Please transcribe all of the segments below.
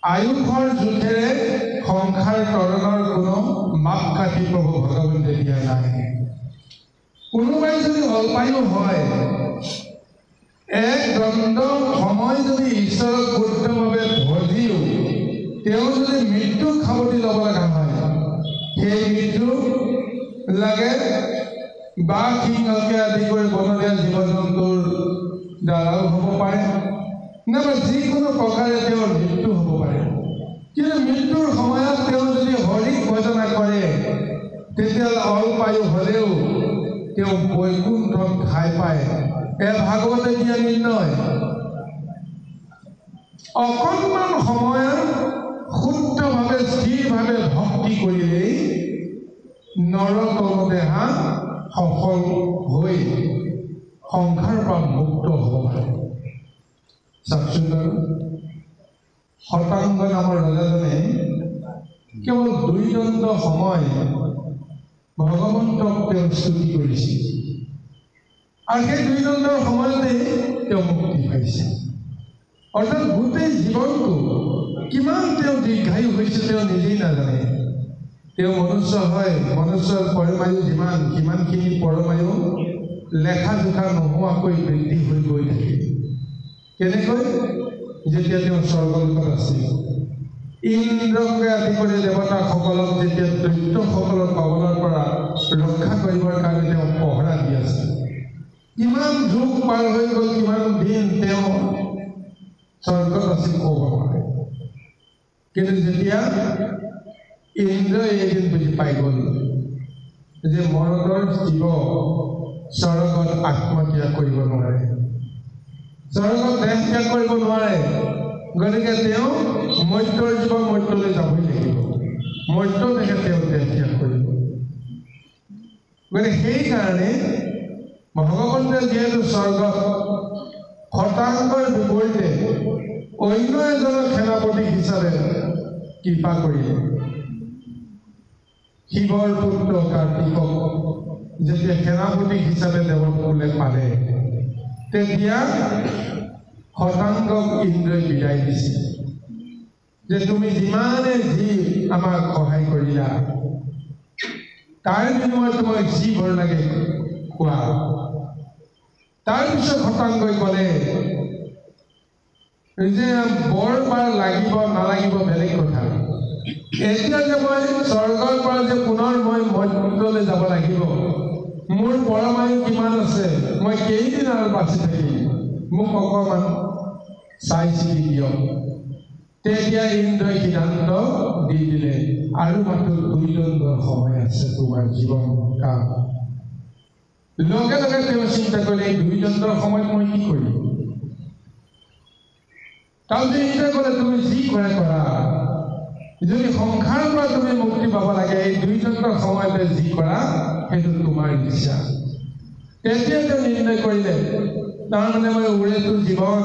আয়ুষৰ জোখেৰে সংসাৰ তৰণৰ কোনো মাপকাঠি প্ৰভু ভগৱন্তই দিয়া নাই। কোনোবাই যদি অল্পায়ু হয়, এক দণ্ড সময় যদি ঈশ্বৰক শুদ্ধভাৱে ভজিও তেওঁ যদি মৃত্যু খাৱতি ল'ব লগা হয়, সেই মৃত্যু লাগে বা সিংহকে আদি কৰি বনৰীয়া জীৱ জন্তুৰ দ্বাৰাও হ'ব পাৰে, নাইবা যিকোনো প্ৰকাৰে তেওঁৰ মৃত্যু হ'ব পাৰে। কিন্তু মৃত্যুৰ সময়ত তেওঁ যদি হৰিক ভজনা কৰে, তেতিয়াহ'লে অল্পায়ু হ'লেও তেওঁ বৈকুণ্ঠত ঠাই পায়। ভাগৱতে দিয়া নিৰ্ণয়। অকণমান সময়ত শুদ্ধভাৱে স্থিৰভাৱে ভক্তি কৰিলেই নৰতম দেহা সফল হৈ সংসাৰৰ পৰা মুক্ত হ'ব পাৰে। চাওকচোন বাৰু, শতাংগ নামৰ ৰজাজনে কেৱল 2 দণ্ড সময় ভগৱন্তক তেওঁ স্তুতি কৰিছিল, আৰু সেই 2 দণ্ডৰ সময়তে তেওঁ মুক্তি পাইছে। অৰ্থাৎ গোটেই জীৱনটো কিমান তেওঁ দীৰ্ঘায়ু হৈছে তেওঁ নিজেই নাজানে। তেওঁ মনুষ্য হয়, মনুষ্যৰ পৰমায়ু যিমান সিমানখিনি পৰমায়ু লেখা জোখা নোহোৱাকৈ বৃদ্ধি হৈ গৈ থাকে। কেনেকৈ? যেতিয়া তেওঁ স্বৰ্গলোকত আছিল, ইন্দ্ৰকে আদি কৰি দেৱতাসকলক যেতিয়া দৈত্যসকলৰ কবলৰ পৰা ৰক্ষা কৰিবৰ কাৰণে তেওঁ পহৰা দি আছিল। কিমান যুগ পাৰ হৈ গ'ল, কিমান দিন তেওঁ স্বৰ্গত আছিল ক'ব নোৱাৰে। কিন্তু যেতিয়া ইন্দ্ৰই এদিন বুজি পাই গ'ল যে মৰদৰ জীৱ স্বৰ্গত আত্মত্যাগ কৰিব নোৱাৰে, স্বৰ্গত দেহ ত্যাগ কৰিব নোৱাৰে, গতিকে তেওঁ মৰ্ত্যৰ জীৱ মৰ্ত্যলৈ যাবই লাগিব, মৰ্ত্য দেহে তেওঁ দেহ ত্যাগ কৰিব। গতিকে সেইকাৰণে ভগৱন্তই যিহেতু স্বৰ্গত শতাংগৰ বিপৰীতে অন্য এজনক সেনাপতি হিচাপে কৃপা কৰিলে, শিৱৰ পুত্ৰ কাৰ্তিকক যেতিয়া সেনাপতি হিচাপে দেৱকুলে পালে, তেতিয়া শতাংগক ইন্দ্ৰই বিদায় দিছিল যে তুমি যিমানে যি আমাক সহায় কৰিলা, তাৰ বিনিময়ত তোমাক যি ভৰ লাগে খোৱা। তাৰপিছত শতাংগই ক'লে যে বৰ বাৰ লাগিব নালাগিব বেলেগ কথা, এতিয়া যে মই স্বৰ্গৰ পৰা যে পুনৰ মই মৰ্ত্যলৈ যাব লাগিব, মোৰ পৰমায়ু কিমান আছে, মই কেইদিন আৰু বাচি থাকিম, মোক অকণমান চাই চিতি দিয়ক। তেতিয়া ইন্দ্ৰই সিদ্ধান্ত দি দিলে, আৰু মাত্ৰ 2 দণ্ডৰ সময় আছে তোমাৰ জীৱন কাল। লগে লগে তেওঁ চিন্তা কৰিলে, এই 2 দণ্ডৰ সময়ত মই কি কৰিম? তাৰপিছত ইন্দ্ৰই ক'লে, তুমি যি কৰা কৰা, যদি সংসাৰৰ পৰা তুমি মুক্তি পাব লাগে, এই 2 দণ্ডৰ সময়তে যি কৰা সেইটো তোমাৰ ইচ্ছা। তেতিয়া তেওঁ নিৰ্ণয় কৰিলে, তাৰমানে মই ওৰেটো জীৱন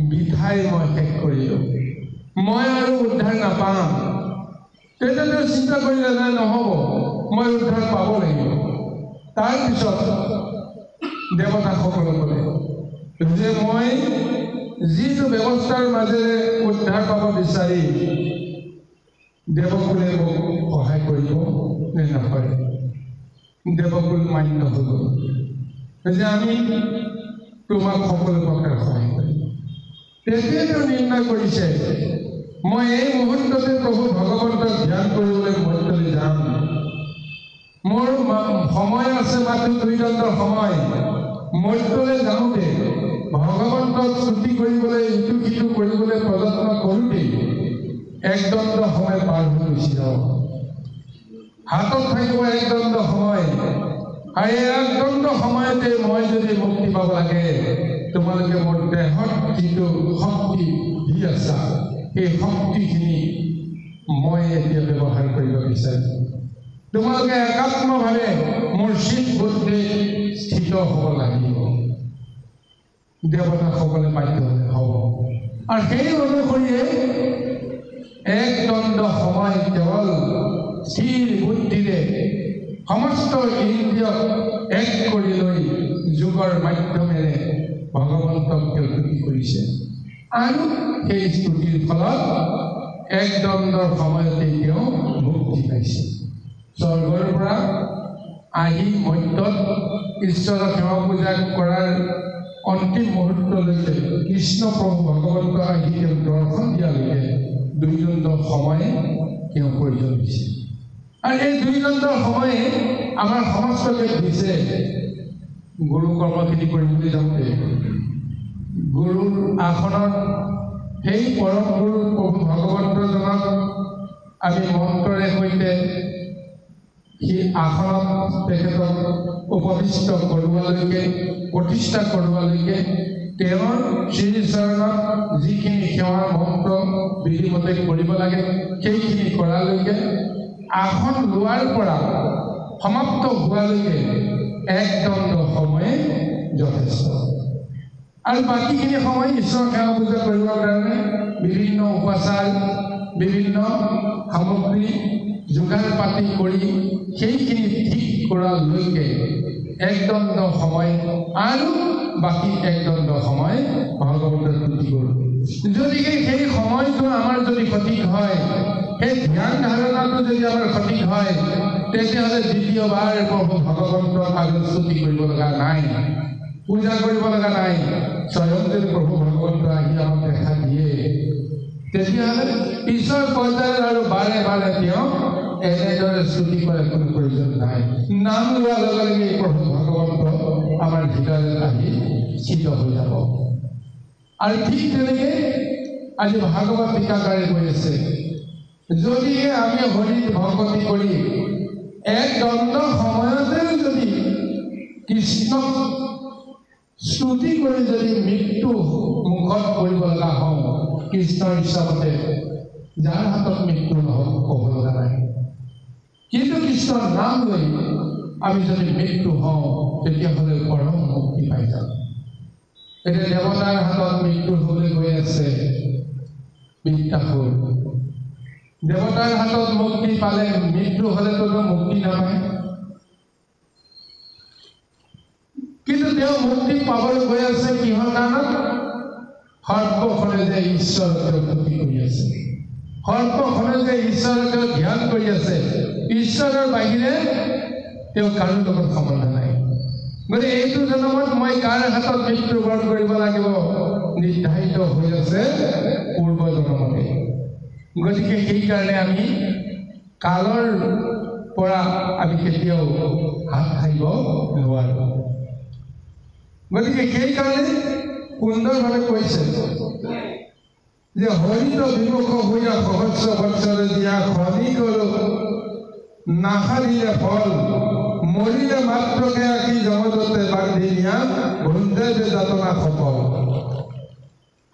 বিধাই মই শেষ কৰিলোঁ, মই আৰু উদ্ধাৰ নাপাম। তেতিয়া তেওঁ চিন্তা কৰিলে, নাই নহ'ব, মই উদ্ধাৰ পাব লাগিব। তাৰপিছত দেৱতাসকলে ক'লে যে মই যিটো ব্যৱস্থাৰ মাজেৰে উদ্ধাৰ পাব বিচাৰি, দেৱকুলে মোক সহায় কৰিব নে নকৰে? দেৱকুল মান্য হৈ গ'ল যে আমি তোমাক সকলো প্ৰকাৰে সহায় কৰিম। তেতিয়া তেওঁ নিৰ্ণয় কৰিছে, মই এই মুহূৰ্ততে প্ৰভু ভগৱন্তক ধ্যান কৰিবলৈ মৰ্ত্যলৈ যাম, মোৰ সময় আছে মাত্ৰ 2 দণ্ডৰ সময় মধ্যলৈ যাওঁতে ভগৱন্তক স্তুতি কৰিবলৈ ইটো সিটো কৰিবলৈ প্ৰযত্ন কৰোঁতেই 1 দণ্ড সময় পাৰ হৈ গুচি যাওঁ। হাতত থাকিব 1 দণ্ড সময় আৰু 1 দণ্ড সময়তে মই যদি মুক্তি পাব লাগে তোমালোকে মোৰ দেহত যিটো শক্তি দি আছা সেই শক্তিখিনি মই এতিয়া ব্যৱহাৰ কৰিব বিচাৰিছোঁ। তোমালোকে একাত্মভাৱে মোৰ চিত বুদ্ধিত স্থিত হ'ব লাগিব। দেৱতাসকলে বাধ্য হ'ব আৰু সেই অনুসৰিয়ে 1 দণ্ড সময় কেৱল স্থিৰ বুদ্ধিৰে সমস্ত ইন্দ্ৰিয়ক এক কৰি লৈ যোগৰ মাধ্যমেৰে ভগৱন্তক তেওঁ স্তুতি কৰিছে আৰু সেই স্তুতিৰ ফলত 1 দণ্ডৰ সময়তে তেওঁ মুক্তি পাইছে। স্বৰ্গৰ পৰা আহি মধ্যত ঈশ্বৰক সেৱা পূজা কৰাৰ অন্তিম মুহূৰ্তলৈকে কৃষ্ণ প্ৰভু ভগৱন্ত আহি তেওঁ দৰ্শন দিয়ালৈকে 2 দণ্ড সময় তেওঁ প্ৰয়োজন দিছে আৰু এই 2 দণ্ডৰ সময়ে আমাৰ সমস্তকে দিছে। গুৰু কৰ্মখিনি কৰিবলৈ যাওঁতে গুৰুৰ আসনত সেই পৰম গুৰু প্ৰভু ভগৱন্তজনক আমি মন্ত্ৰৰে সৈতে সেই আসনত তেখেতক উপবিষ্ট কৰোৱালৈকে প্ৰতিষ্ঠা কৰোৱালৈকে তেওঁৰ শ্ৰীচৰণত যিখিনি সেৱাৰ মন্ত্ৰ বিধিমতে কৰিব লাগে সেইখিনি কৰালৈকে আসন লোৱাৰ পৰা সমাপ্ত হোৱালৈকে 1 দণ্ড সময় যথেষ্ট আৰু বাকীখিনি সময় ঈশ্বৰ সেৱা পূজা কৰিবৰ কাৰণে বিভিন্ন উপাচাৰ বিভিন্ন সামগ্ৰী যোগাৰ পাতি কৰি সেইখিনি ঠিক কৰালৈকে 1 দণ্ড সময় আৰু বাকী 1 দণ্ড সময় ভগৱন্তৰ স্তুতি কৰোঁ। যদিহে সেই সময়টো আমাৰ যদি সঠিক হয়, সেই ধ্যান ধাৰণাটো যদি আমাৰ সঠিক হয়, তেতিয়াহ'লে দ্বিতীয়বাৰ প্ৰভু ভগৱন্তৰ আগত স্তুতি কৰিব লগা নাই, পূজা কৰিব লগা নাই। স্বয়ং যদি প্ৰভু ভগৱন্ত আহি আমাক দেখা দিয়ে তেতিয়াহ'লে ঈশ্বৰ পৰ্যায়ত আৰু বাৰে বাৰে তেওঁ এনেদৰে স্তুতি কৰাৰ কোনো প্ৰয়োজন নাই। নাম লোৱাৰ লগে লগে প্ৰভু ভগৱন্ত আমাৰ ভিতৰত আহি স্থিত হৈ যাব। আৰু ঠিক তেনেকৈ আজি ভাগৱত টীকাকাৰে কৈ আছে, যদিহে আমি হৰিত ভকতি কৰি 1 দণ্ড সময়তেও যদি কৃষ্ণক স্তুতি কৰি যদি মৃত্যু মুখত পৰিব লগা হওঁ, কৃষ্ণৰ ইচ্ছামতে যাৰ হাতত মৃত্যু নহওক ক'ব লগা নাই, কিন্তু কৃষ্ণৰ নাম লৈ আমি যদি মৃত্যু হওঁ তেতিয়াহ'লে পৰম মুক্তি পাই যাম। এতিয়া দেৱতাৰ হাতত মৃত্যু হ'বলৈ গৈ আছে বিদ্যাসুৰ। দেৱতাৰ হাতত মুক্তি পালে মৃত্যু হ'লেতো মুক্তি নাপায়, কিন্তু তেওঁ মুক্তি পাবলৈ গৈ আছে কিহৰ কাৰণত? সৰ্বখনে যে ঈশ্বৰক তেওঁ স্তুতি কৰি আছে, সৰ্বখনে যে ঈশ্বৰক তেওঁ ধ্যান কৰি আছে, ঈশ্বৰৰ বাহিৰে তেওঁ কাৰো লগত সম্বন্ধ নাই। গতিকে এইটো জন্মত মই কাৰ হাতত মৃত্যুবৰণ কৰিব লাগিব নিৰ্ধাৰিত হৈ আছে পূৰ্ব জন্মতে। গতিকে সেইকাৰণে আমি কালৰ পৰা আমি কেতিয়াও হাত সাৰিব নোৱাৰোঁ। গতিকে সেইকাৰণে সুন্দৰভাৱে কৈছে যে হৰিত বিমুখ হৈয়া সহস্ৰ বৎসৰে দিয়া খনিকৰো নাসাৰিলে ফল, মৰিলে মাত্ৰকে আঁকি জগততে বান্ধি নিয়া ভুঞ্জে যে যাতনা সফল।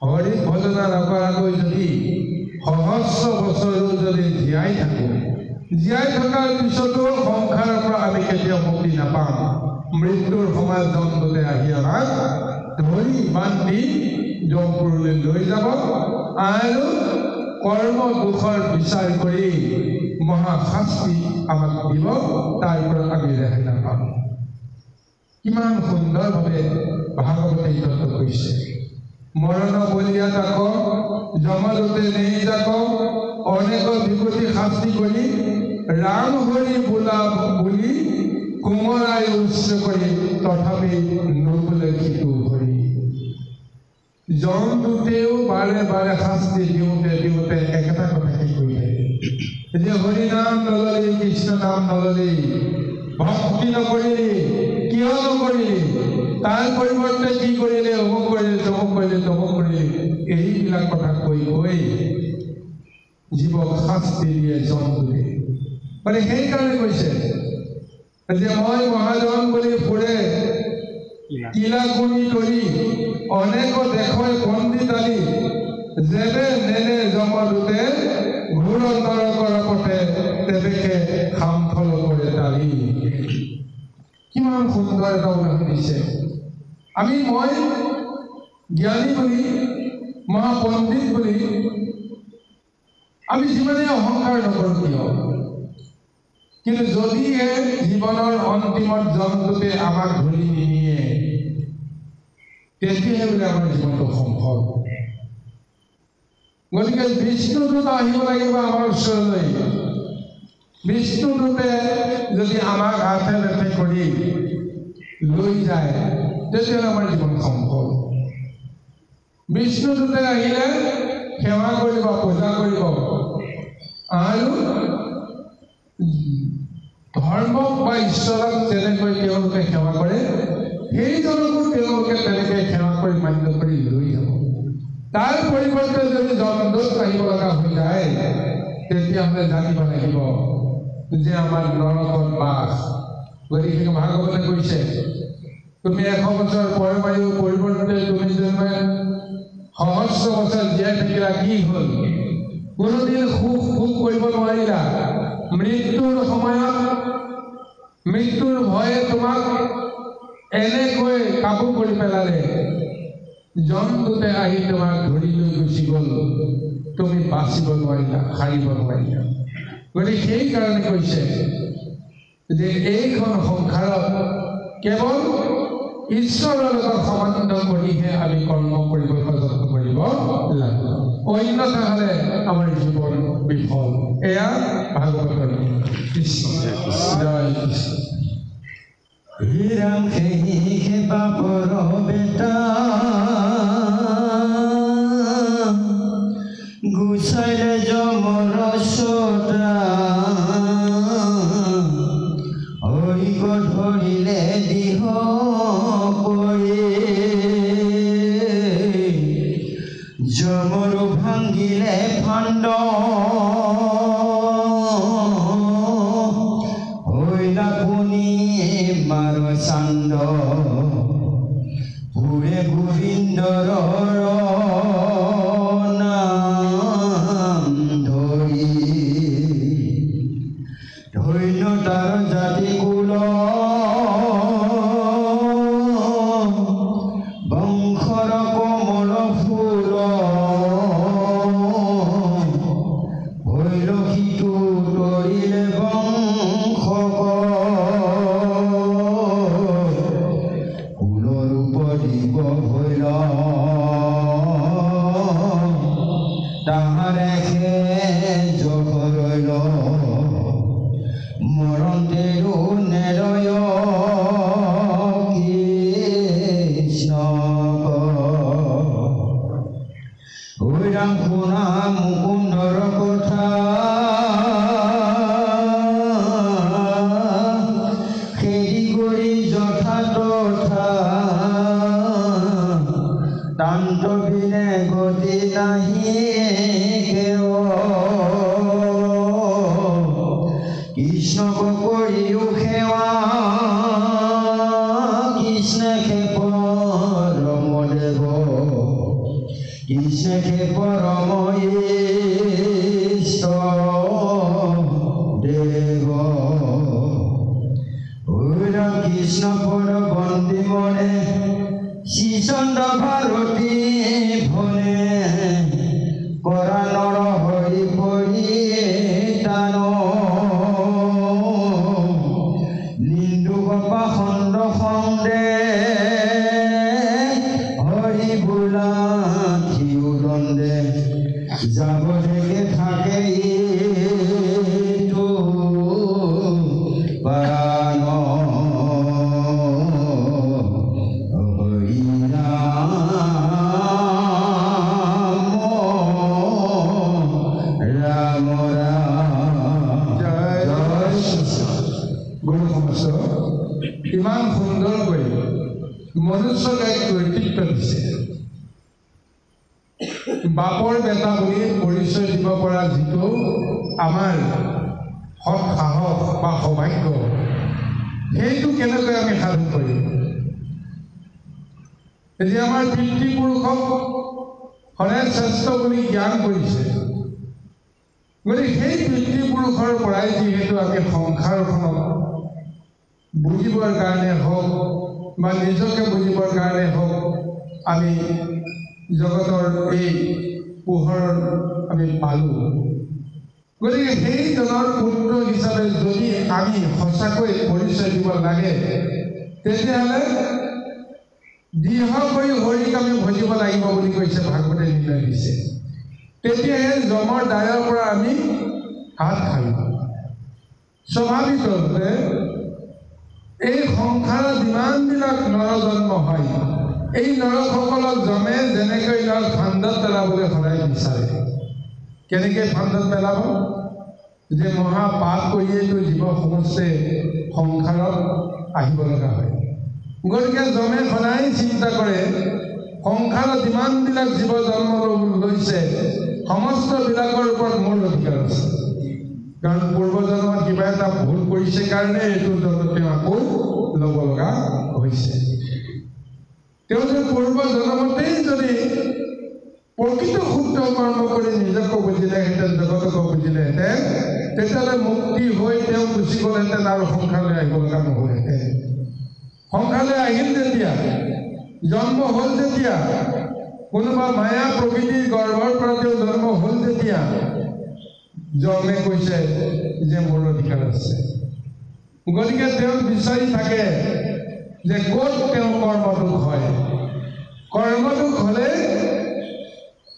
হৰি ভজনা নকৰাকৈ যদি সহস্ৰ বছৰো যদি জীয়াই থাকোঁ, জীয়াই থকাৰ পিছতো সংসাৰৰ পৰা আমি কেতিয়াও মুক্তি নাপাম। মৃত্যুৰ সময়ত জন্মতে আহি আমাক ধৰি বান্ধি জমপুৰলৈ লৈ যাব আৰু কৰ্ম দুখৰ বিচাৰ কৰি মহাশাস্তি আমাক দিব, তাৰ পৰা আমি ৰেহাই নাপাম। কিমান সুন্দৰভাৱে ভাগৱতে এই তত্ত্ব কৈছে। মৰণ বলিয়া তাক জমলোতে নেই যাক, অনেক বিভূতি শাস্তি কৰি ৰাম হৰি বোলা বুলি কোমৰাই উচ্চ কৰি তথাপি নুবোলে সিটো হৰি। জন্তুতেও বাৰে বাৰে শাস্তি দিওঁতে দিওঁতে একেটা কথাকে কৈ থাকে যে হৰি নাম নললি, কৃষ্ণ নাম নললি, ভক্তি নকৰিলি কিয় নকৰিলি তাৰ পৰিৱৰ্তে কি কৰিলে অমুক কৰিলে তমুক কৰিলে এইবিলাক কথা কৈ জীৱক শাস্তি দিয়ে জন্তুৱে মানে সেইকাৰণে কৈছে যে মই মহাজন বুলি ফুৰে কিলা গুণি কৰি অনেক দেখুৱাই বন্দী দালি যেবে নেনে জমদূতে ঘূৰ নৰকৰ পথে তেবেকে খাম ফল কৰে দালি কিমান সুন্দৰ এটা উদাহৰণ দিছে মই জ্ঞানী বুলি মহাপণ্ডিত বুলি আমি যিমানে অহংকাৰ নকৰোঁ কিয় কিন্তু যদিহে জীৱনৰ অন্তিমত জন্তুতে আমাক ধৰি নিনিয়ে তেতিয়াহে বোলে আমাৰ জীৱনটো সম্ভৱ গতিকে বিষ্ণুদূত আহিব লাগিব আমাৰ ওচৰলৈ বিষ্ণুদূতে যদি আমাক হাতে লেঠে কৰি লৈ যায় তেতিয়াহ'লে আমাৰ জীৱন সম্ভৱ বিষ্ণুদূতে আহিলে সেৱা কৰিব পূজা কৰিব আৰু ধৰ্মক বা ঈশ্বৰক যেনেকৈ তেওঁলোকে সেৱা কৰে সেইজনকো তেওঁলোকে তেনেকৈ সেৱা কৰি মান্য কৰি লৈ যাব তাৰ পৰিৱৰ্তে যদি জন্তুত আহিব লগা হৈ যায় তেতিয়াহ'লে জানিব লাগিব যে আমাৰ নৰকত বাস গতিকে ভাগৱতে কৈছে তুমি 100 বছৰ পৰিৱৰ্তে তুমি যেনে সহস্ৰ বছৰ জীয়াই থাকিলা কি হ'ল কোনোদিন সুখ ভোগ কৰিব নোৱাৰিলা মৃত্যুৰ সময়ত মৃত্যুৰ ভয়ে তোমাক এনেকৈ কাবু কৰি পেলালে জন্তুতে আহি তোমাক ধৰি লৈ গুচি গ'ল তুমি বাচিব নোৱাৰিলা হাৰিব নোৱাৰিলা গতিকে সেইকাৰণে কৈছে যে এইখন সংসাৰত কেৱল ঈশ্বৰৰ লগত সম্বন্ধ কৰিহে আমি কৰ্ম কৰিব যত্ন কৰিব লাগিব অন্যথা হ'লে আমাৰ জীৱন বিফল এয়া ভাগৱতৰ কৃষ্ণ জয় কৃষ্ণ হে ৰাম হে বাপৰ বেটা গুচাইলে যমৰ চটা হৰিক ধৰিলে দিহ পৰি যমৰো ভাঙিলে ফাণ্ড হৈলা পুনি মাৰ চান্দ পুৰে গোবিন্দৰ নাম ধৰি ধন্য তাৰ জাতি কুল বংশৰ কমল ফুল হৈল সিটো তৰিলে বংশ কুলৰ উপদীপ হৈল তাহাৰে জহৰৈল মৰণতেৰো নেৰয় কৃষ্ণ ৰাম শুনা মুকুন্দৰ কথা খেদি কৰি যথা তথা তান্ত বিনে গতি নাহি কৃষ্ণক কৰিও সেৱা কৃষ্ণ খেপ ৰমদেৱ কৃষ্ণ খেপ ৰম ইষ্ট দেৱ কৃষ্ণ পদ বন্দী মনে শ্ৰীচন্দ্ৰ ভাৰতী ভনে কৰা নৰ হৰি পৰি টান খণ্ড খণ্ডে হৰি বোলা থিও দণ্ডে যাব থেকে থাকে প্ৰাণ হৰি নাম ৰাম ৰাম জয় জয় গুৰু নমস্কাৰ মনুষ্যক এক কৰ্তৃত্ব দিছে বাপৰ বেটা বুলি পৰিচয় দিব পৰা যিটো আমাৰ সৎ সাহস বা সৌভাগ্য সেইটো কেনেকৈ আমি সাধন কৰিম এতিয়া আমাৰ পিতৃপুৰুষক সদায় শ্ৰেষ্ঠ বুলি জ্ঞান কৰিছে গতিকে সেই পিতৃপুৰুষৰ পৰাই যিহেতু আমি সংসাৰখনক বুজিবৰ কাৰণে হওক বা নিজকে বুজিবৰ কাৰণে হওক আমি জগতৰ এই পোহৰ আমি পালোঁ গতিকে সেইজনৰ পুত্ৰ হিচাপে যদি আমি সঁচাকৈ পৰিচয় দিব লাগে তেতিয়াহ'লে দৃঢ় কৰি হৰিক আমি ভজিব লাগিব বুলি কৈছে ভাগৱতে নিৰ্ণয় দিছে তেতিয়াহে যমৰ দায়ৰ পৰা আমি হাত সাৰিম স্বাভাৱিকতে এই সংসাৰত যিমানবিলাক নৰজন্ম হয় এই নৰকসকলক যমে যেনেকৈ নৰক ফান্দত পেলাবলৈ সদায় বিচাৰে কেনেকৈ ফান্দত পেলাব যে মহাপাপ কৰিয়েতো জীৱ সমষ্টিয়ে সংসাৰত আহিব লগা হয় গতিকে যমে সদায় চিন্তা কৰে সংসাৰত যিমানবিলাক জীৱ জন্ম লৈছে সমস্তবিলাকৰ ওপৰত মোৰ অধিকাৰ আছে কাৰণ পূৰ্বজন্মত কিবা এটা ভুল কৰিছে কাৰণে এইটো জন্ম তেওঁ আকৌ ল'ব লগা হৈছে তেওঁ যে পূৰ্বজন্মতেই যদি প্ৰকৃত শুদ্ধ কৰ্ম কৰি নিজকো বুজিলেহেঁতেন জগতকো বুজিলেহেঁতেন তেতিয়াহ'লে মুক্তি হৈ তেওঁ গুচি গ'লহেঁতেন আৰু সংসাৰলৈ আহিব লগা নহ'লহেঁতেন সংসাৰলৈ আহিল যেতিয়া জন্ম হ'ল যেতিয়া কোনোবা মায়া প্ৰকৃতিৰ গৰ্ভৰ পৰা তেওঁ জন্ম হ'ল যেতিয়া যমে কৈছে যে মোৰ অধিকাৰ আছে গতিকে তেওঁ বিচাৰি থাকে যে ক'ত তেওঁ কৰ্মদোষ হয় কৰ্মদোষ হ'লে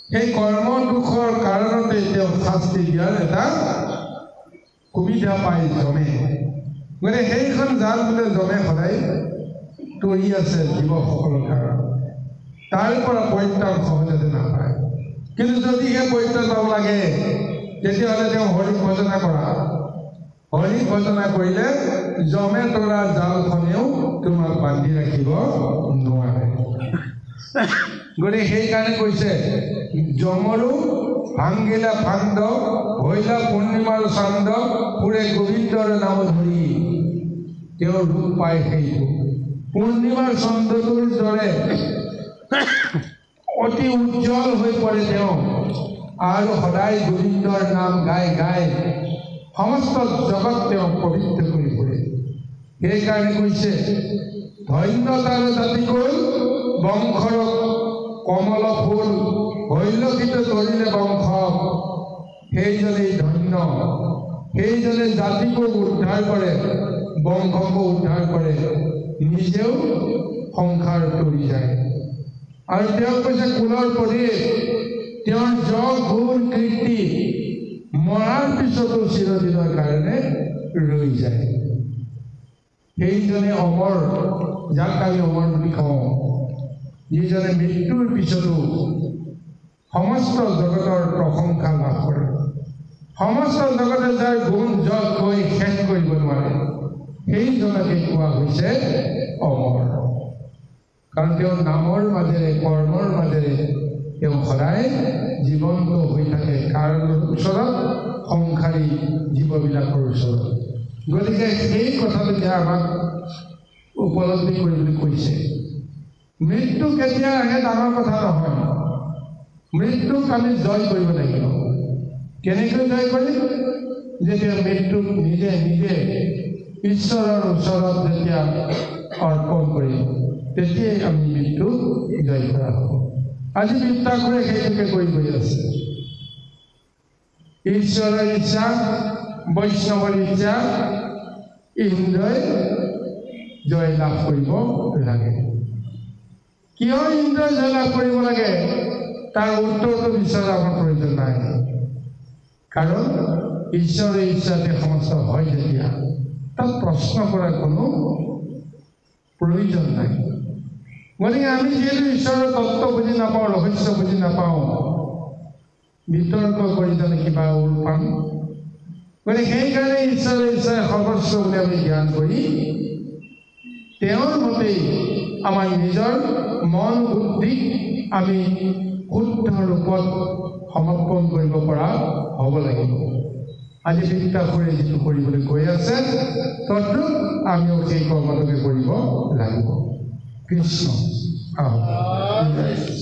সেই কৰ্মদোষৰ কাৰণতে তেওঁ শাস্তি দিয়াৰ এটা সুবিধা পায় যমে গতিকে সেইখন জাল বোলে যমে সদায় তৰি আছে জীৱসকলৰ কাৰণে তাৰ পৰা পৰিত্ৰাণ সহজতে নাপায় কিন্তু যদিহে পৰিত্ৰাণ পাব লাগে তেতিয়াহ'লে তেওঁ হৰিক ভজনা কৰা হৰিক ভজনা কৰিলে যমে তৰা জালখনেও তোমাক বান্ধি ৰাখিব নোৱাৰে গতিকে সেইকাৰণে কৈছে যমৰো ভাংগিলা ফান্দ হৈলা পূৰ্ণিমাৰ চান্দ পুৰে গোবিন্দৰ নাম ধৰি তেওঁৰ ৰূপ পায় সেইটো পূৰ্ণিমাৰ চন্দ্ৰটোৰ দৰে অতি উজ্জ্বল হৈ পৰে তেওঁ আৰু সদায় গোবিন্দৰ নাম গাই গাই সমস্ত জগত তেওঁ পবিত্ৰ কৰি পৰে সেইকাৰণে কৈছে ধন্য তাৰ জাতি গ'ল বংশৰ কমল ফুল হৈলকিত ধৰিলে বংশ সেইজনেই ধন্য সেইজনে জাতিকো উদ্ধাৰ কৰে বংশকো উদ্ধাৰ কৰে নিজেও সংসাৰ তৰি যায় আৰু তেওঁ কৈছে কুলৰ প্ৰদীপ তেওঁৰ যশ গুণ কীৰ্তি মৰাৰ পিছতো চিৰদিনৰ কাৰণে ৰৈ যায় সেইজনে অমৰ যাক আমি অমৰ বুলি কওঁ যিজনে মৃত্যুৰ পিছতো সমস্ত জগতৰ প্ৰশংসা লাভ কৰে সমস্ত জগতে যাৰ গুণ যশ কৈ শেষ কৰিব নোৱাৰে সেইজনকে কোৱা হৈছে অমৰ কাৰণ তেওঁ নামৰ মাজেৰে কৰ্মৰ মাজেৰে তেওঁ সদায় জীৱন্ত হৈ থাকে কাৰণৰ ওচৰত সংসাৰী জীৱবিলাকৰ ওচৰত গতিকে সেই কথাটোকে আমাক উপলব্ধি কৰিবলৈ কৈছে মৃত্যু কেতিয়া আহে ডাঙৰ কথা নহয় মৃত্যুক আমি জয় কৰিব লাগিব কেনেকৈ জয় কৰিম যেতিয়া মৃত্যুক নিজে নিজে ঈশ্বৰৰ ওচৰত যেতিয়া অৰ্পণ কৰিম তেতিয়াই আমি মৃত্যুক জয় কৰা হ'ব আজি বিদ্যাঘৰে সেইটোকে কৰি গৈ আছে ঈশ্বৰৰ ইচ্ছা বৈষ্ণৱৰ ইচ্ছা ইন্দ্ৰই জয় লাভ কৰিব লাগে কিয় ইন্দ্ৰই জয় লাভ কৰিব লাগে তাৰ উত্তৰটো বিচৰা আমাৰ প্ৰয়োজন নাই কাৰণ ঈশ্বৰৰ ইচ্ছাতে সমস্ত হয় যেতিয়া তাক প্ৰশ্ন কৰাৰ কোনো প্ৰয়োজন নাই গতিকে আমি যিহেতু ঈশ্বৰৰ তত্ত্ব বুজি নাপাওঁ ৰহস্য বুজি নাপাওঁ বিতৰ্ক কৰি জানে কিবা ওল পাম গতিকে সেইকাৰণে ঈশ্বৰৰ ইচ্ছাই সৰ্বস্ব বুলি আমি জ্ঞান কৰি তেওঁৰ মতেই আমাৰ নিজৰ মন বুদ্ধিক আমি শুদ্ধ ৰূপত সমৰ্পণ কৰিব পৰা হ'ব লাগিব। আজি বিদ্যাসুৰে যিটো কৰিবলৈ গৈ আছে তদ্ৰুপ আমিও সেই কৰ্মটোকে কৰিব লাগিব। কৃষ্ণ আহক।